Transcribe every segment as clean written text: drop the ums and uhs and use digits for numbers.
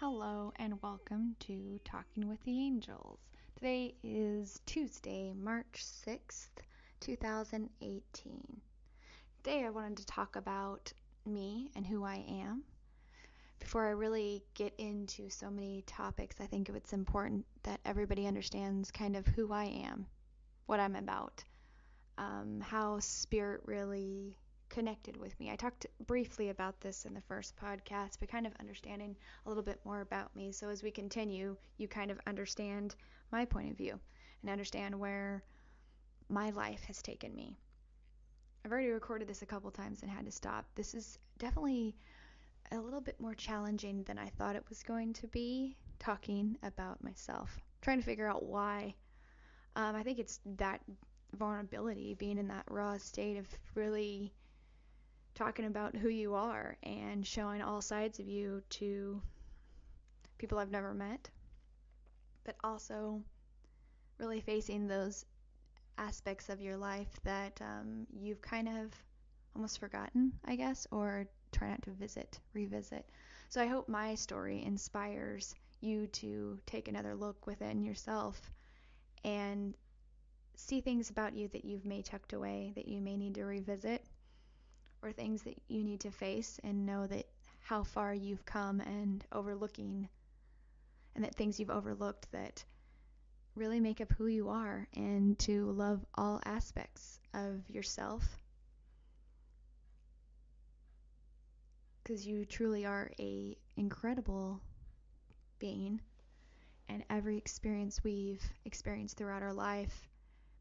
Hello and welcome to Talking with the Angels. Today is Tuesday, March 6th, 2018. Today I wanted to talk about me and who I am. Before I really get into so many topics, I think it's important that everybody understands kind of who I am, what I'm about, how spirit really connected with me. I talked briefly about this in the first podcast, but kind of understanding a little bit more about me. So as we continue, you kind of understand my point of view and understand where my life has taken me. I've already recorded this a couple times and had to stop. This is definitely a little bit more challenging than I thought it was going to be, talking about myself, trying to figure out why. I think it's that vulnerability, being in that raw state of really talking about who you are and showing all sides of you to people I've never met, but also really facing those aspects of your life that you've kind of almost forgotten, I guess, or try not to revisit. So I hope my story inspires you to take another look within yourself and see things about you that you've may tucked away, that you may need to revisit, or things that you need to face, and know that how far you've come and that things you've overlooked that really make up who you are, and to love all aspects of yourself, because you truly are a incredible being, and every experience we've experienced throughout our life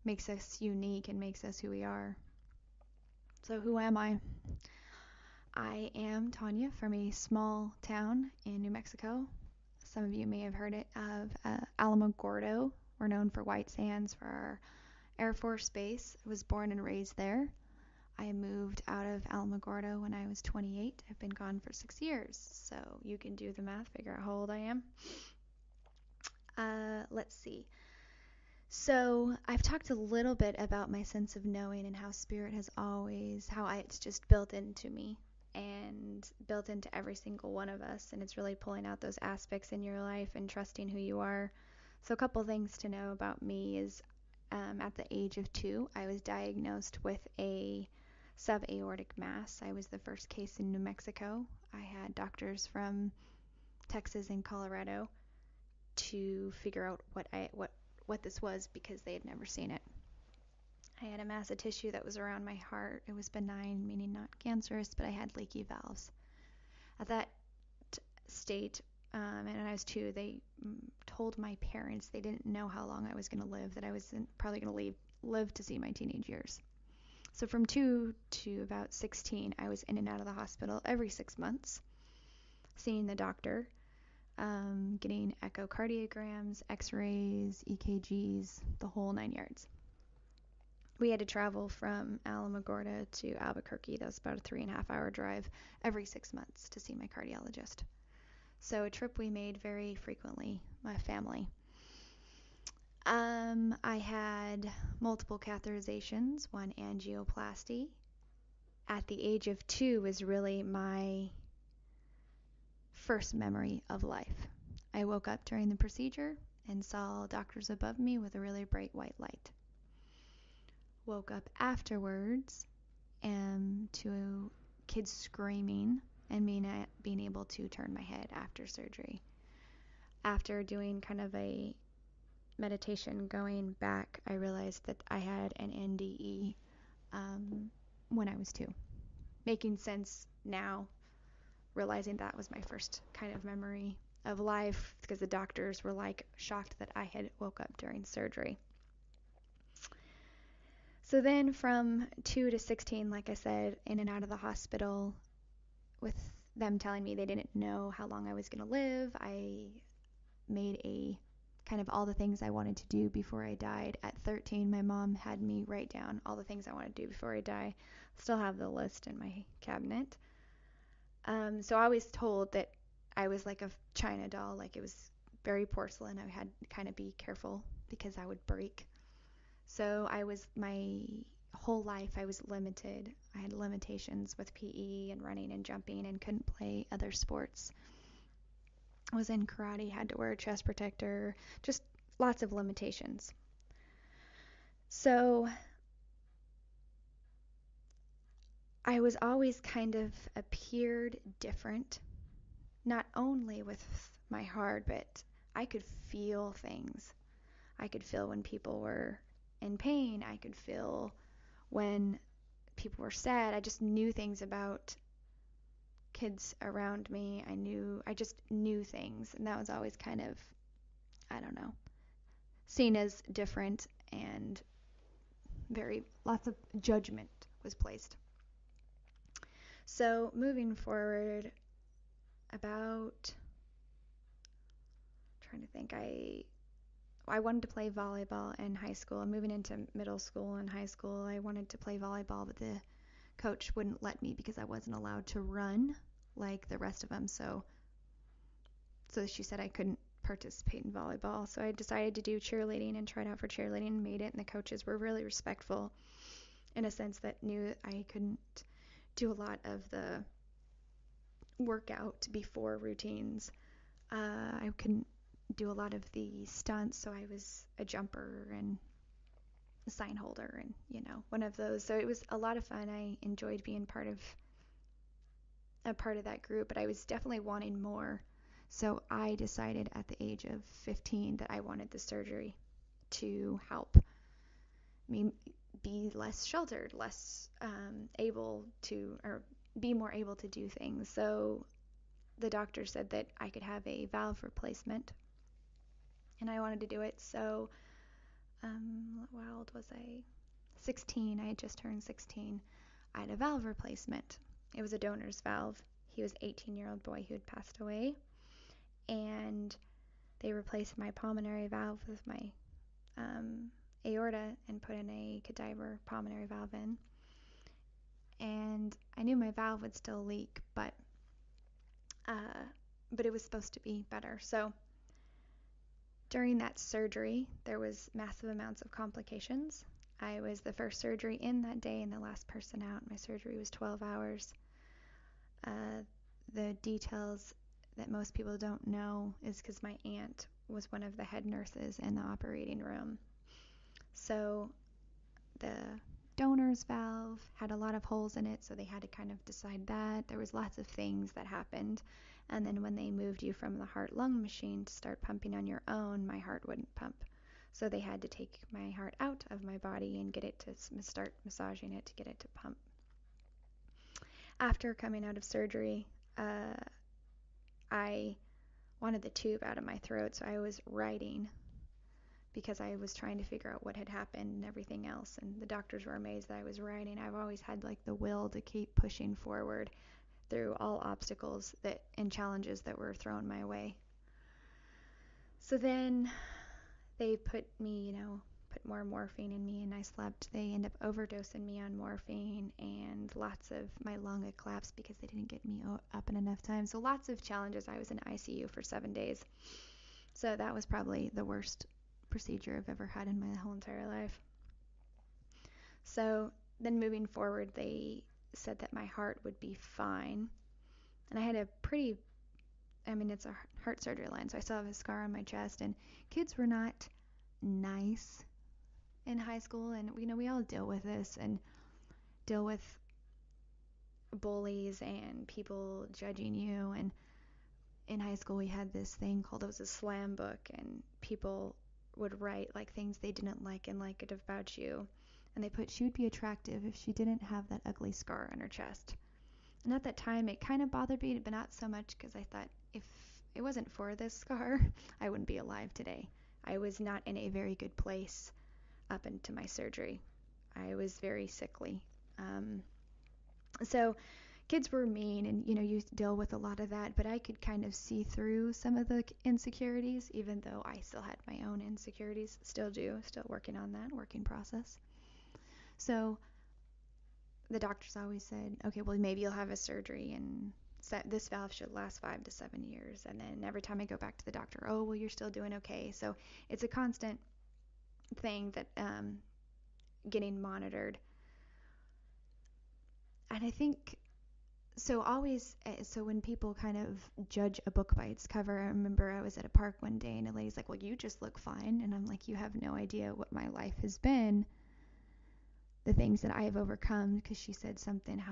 makes us unique and makes us who we are. So who am I? I am Tawnya from a small town in New Mexico. Some of you may have heard it of Alamogordo. We're known for white sands for our Air Force Base. I was born and raised there. I moved out of Alamogordo when I was 28. I've been gone for 6 years, so you can do the math, figure out how old I am. Let's see. So I've talked a little bit about my sense of knowing and how spirit has always, it's just built into me and built into every single one of us, and it's really pulling out those aspects in your life and trusting who you are. So a couple things to know about me is at the age of 2, I was diagnosed with a subaortic mass. I was the first case in New Mexico. I had doctors from Texas and Colorado to figure out what this was, because they had never seen it. I had a mass of tissue that was around my heart. It was benign, meaning not cancerous, but I had leaky valves. At that state, and I was 2, they told my parents they didn't know how long I was going to live, that I was probably going to live to see my teenage years. So from 2 to about 16, I was in and out of the hospital every 6 months, seeing the doctor, getting echocardiograms, x-rays, EKGs, the whole 9 yards. We had to travel from Alamogordo to Albuquerque. That was about a 3.5-hour drive every 6 months to see my cardiologist. So a trip we made very frequently, my family. I had multiple catheterizations, 1 angioplasty. At the age of 2 was really my first memory of life. I woke up during the procedure and saw doctors above me with a really bright white light. Woke up afterwards to kids screaming and being able to turn my head after surgery. After doing kind of a meditation going back, I realized that I had an NDE when I was 2. Making sense now, realizing that was my first kind of memory of life, because the doctors were like shocked that I had woke up during surgery. So then from 2 to 16, like I said, in and out of the hospital, with them telling me they didn't know how long I was going to live. I made a kind of all the things I wanted to do before I died. At 13, my mom had me write down all the things I want to do before I die. Still have the list in my cabinet. So I was told that I was like a china doll, like it was very porcelain. I had to kind of be careful because I would break. So my whole life I was limited. I had limitations with PE and running and jumping, and couldn't play other sports. was in karate, had to wear a chest protector, just lots of limitations. So I was always kind of appeared different, not only with my heart, but I could feel things. I could feel when people were in pain. I could feel when people were sad. I just knew things about kids around me. I just knew things. And that was always kind of, I don't know, seen as different, and lots of judgment was placed. So moving forward, about, trying to think, I wanted to play volleyball in high school. Moving into middle school and high school, I wanted to play volleyball, but the coach wouldn't let me because I wasn't allowed to run like the rest of them. So she said I couldn't participate in volleyball. So I decided to do cheerleading and tried out for cheerleading and made it. And the coaches were really respectful in a sense that knew I couldn't do a lot of the workout before routines. I couldn't do a lot of the stunts, so I was a jumper and a sign holder and, one of those. So it was a lot of fun. I enjoyed being a part of that group, but I was definitely wanting more. So I decided at the age of 15 that I wanted the surgery to help me be less sheltered, less able to, or be more able to do things. So the doctor said that I could have a valve replacement, and I wanted to do it. So how old was I? 16. I had just turned 16. I had a valve replacement. It was a donor's valve. He was an 18-year-old boy who had passed away, and they replaced my pulmonary valve with my aorta and put in a cadaver pulmonary valve in. And I knew my valve would still leak, but it was supposed to be better. So during that surgery, there was massive amounts of complications. I was the first surgery in that day and the last person out. My surgery was 12 hours. The details that most people don't know is because my aunt was one of the head nurses in the operating room. So the donor's valve had a lot of holes in it, so they had to kind of decide that. There was lots of things that happened. And then when they moved you from the heart-lung machine to start pumping on your own, my heart wouldn't pump. So they had to take my heart out of my body and get it to start massaging it to get it to pump. After coming out of surgery, I wanted the tube out of my throat, so I was writing because I was trying to figure out what had happened and everything else. And the doctors were amazed that I was writing. I've always had like the will to keep pushing forward through all obstacles and challenges that were thrown my way. So then they put more morphine in me, and I slept. They ended up overdosing me on morphine, and lots of my lung had collapsed because they didn't get me up in enough time. So lots of challenges. I was in ICU for 7 days. So that was probably the worst procedure I've ever had in my whole entire life. So then moving forward, they said that my heart would be fine. And I had it's a heart surgery line, so I still have a scar on my chest. And kids were not nice in high school, and we all deal with this and deal with bullies and people judging you. And in high school we had this thing called, it was a slam book, and people would write like things they didn't like and like it about you, and they put she would be attractive if she didn't have that ugly scar on her chest. And at that time it kind of bothered me, but not so much, because I thought if it wasn't for this scar I wouldn't be alive today. I was not in a very good place up into my surgery. I was very sickly. So kids were mean, and you deal with a lot of that, but I could kind of see through some of the insecurities, even though I still had my own insecurities. Still working on that, working process. So the doctors always said, okay, well, maybe you'll have a surgery, and this valve should last 5 to 7 years. And then every time I go back to the doctor, oh, well, you're still doing okay. So it's a constant thing that getting monitored. And I think so when people kind of judge a book by its cover, I remember I was at a park one day and a lady's like, well, you just look fine. And I'm like, you have no idea what my life has been, the things that I have overcome, because she said something,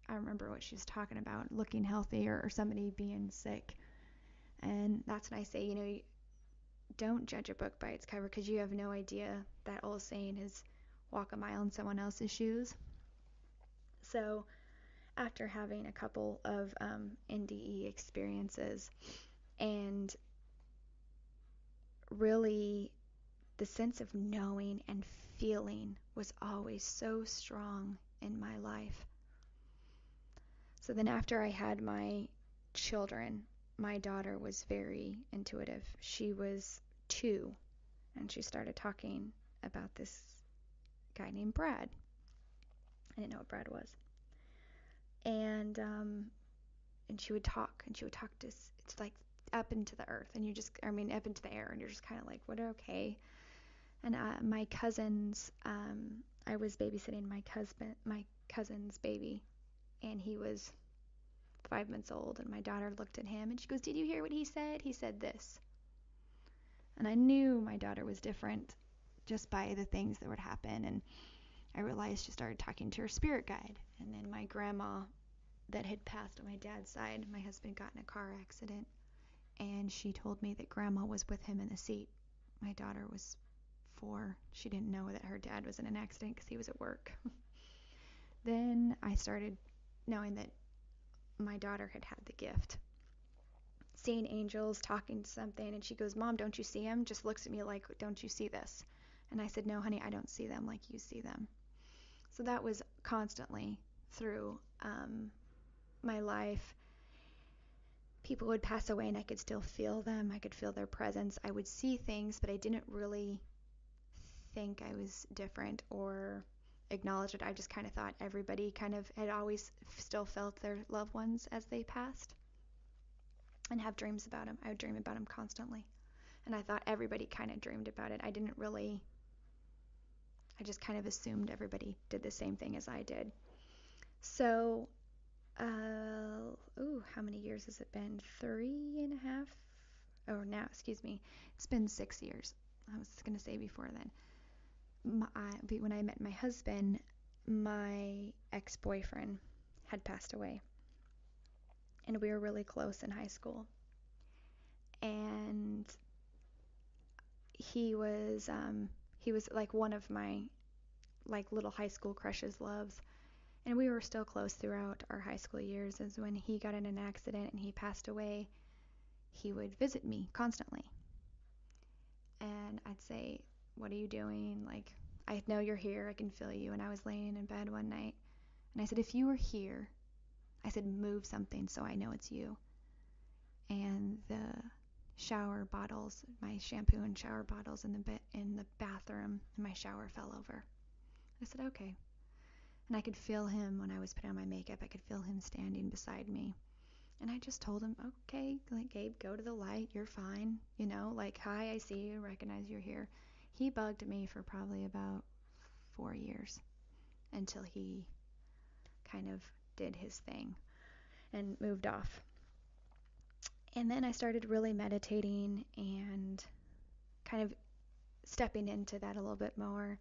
I remember what she was talking about, looking healthy or somebody being sick. And that's when I say, don't judge a book by its cover, because you have no idea. That old saying is walk a mile in someone else's shoes. So after having a couple of NDE experiences, and really the sense of knowing and feeling was always so strong in my life. So then after I had my children, my daughter was very intuitive. She was 2, and she started talking about this guy named Brad. I didn't know what Brad was. And she would talk, to, it's like up into the earth, and up into the air, and you're just kind of like, what, okay. And my cousins, I was babysitting my cousin's baby, and he was 5 months old, and my daughter looked at him, and she goes, did you hear what he said? He said this. And I knew my daughter was different just by the things that would happen, and I realized she started talking to her spirit guide. And then my grandma that had passed on my dad's side, my husband got in a car accident, and she told me that grandma was with him in the seat. My daughter was 4. She didn't know that her dad was in an accident because he was at work. Then I started knowing that my daughter had the gift, seeing angels, talking to something, and she goes, Mom, don't you see him? Just looks at me like, don't you see this? And I said, no, honey, I don't see them like you see them. So that was constantly through my life. People would pass away and I could still feel them. I could feel their presence. I would see things, but I didn't really think I was different or acknowledge it. I just kind of thought everybody kind of had always still felt their loved ones as they passed, and have dreams about them. I would dream about them constantly. And I thought everybody kind of dreamed about it. I just kind of assumed everybody did the same thing as I did. So, how many years has it been? 3.5? Oh, now, excuse me. It's been 6 years. I was going to say before then. When I met my husband, my ex-boyfriend had passed away. And we were really close in high school. And he was like one of my like little high school crushes, loves. And we were still close throughout our high school years. As when he got in an accident and he passed away, he would visit me constantly. And I'd say, what are you doing? Like, I know you're here. I can feel you. And I was laying in bed one night, and I said, if you were here, I said, move something so I know it's you. And the shower bottles, my shampoo and shower bottles in the bathroom in my shower fell over. I said, okay. And I could feel him when I was putting on my makeup. I could feel him standing beside me. And I just told him, okay, like, Gabe, go to the light. You're fine. Like, hi, I see you, recognize you're here. He bugged me for probably about 4 years until he kind of did his thing and moved off. And then I started really meditating and kind of stepping into that a little bit more.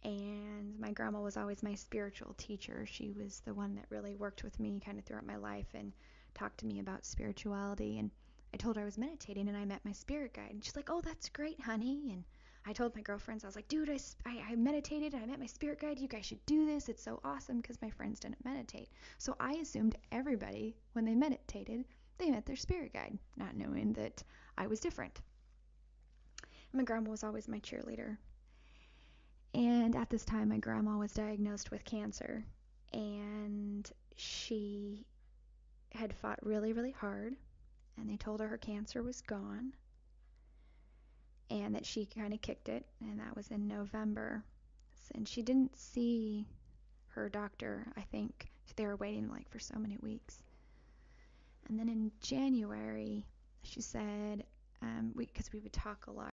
And my grandma was always my spiritual teacher. She was the one that really worked with me kind of throughout my life and talked to me about spirituality. And I told her I was meditating, and I met my spirit guide. And she's like, oh, that's great, honey. And I told my girlfriends, I was like, dude, I meditated, and I met my spirit guide. You guys should do this. It's so awesome, because my friends didn't meditate. So I assumed everybody, when they meditated, they met their spirit guide, not knowing that I was different. And my grandma was always my cheerleader. And at this time, my grandma was diagnosed with cancer, and she had fought really, really hard, and they told her cancer was gone, and that she kind of kicked it, and that was in November. And she didn't see her doctor. I think they were waiting like for so many weeks. And then in January, she said, because we would talk a lot,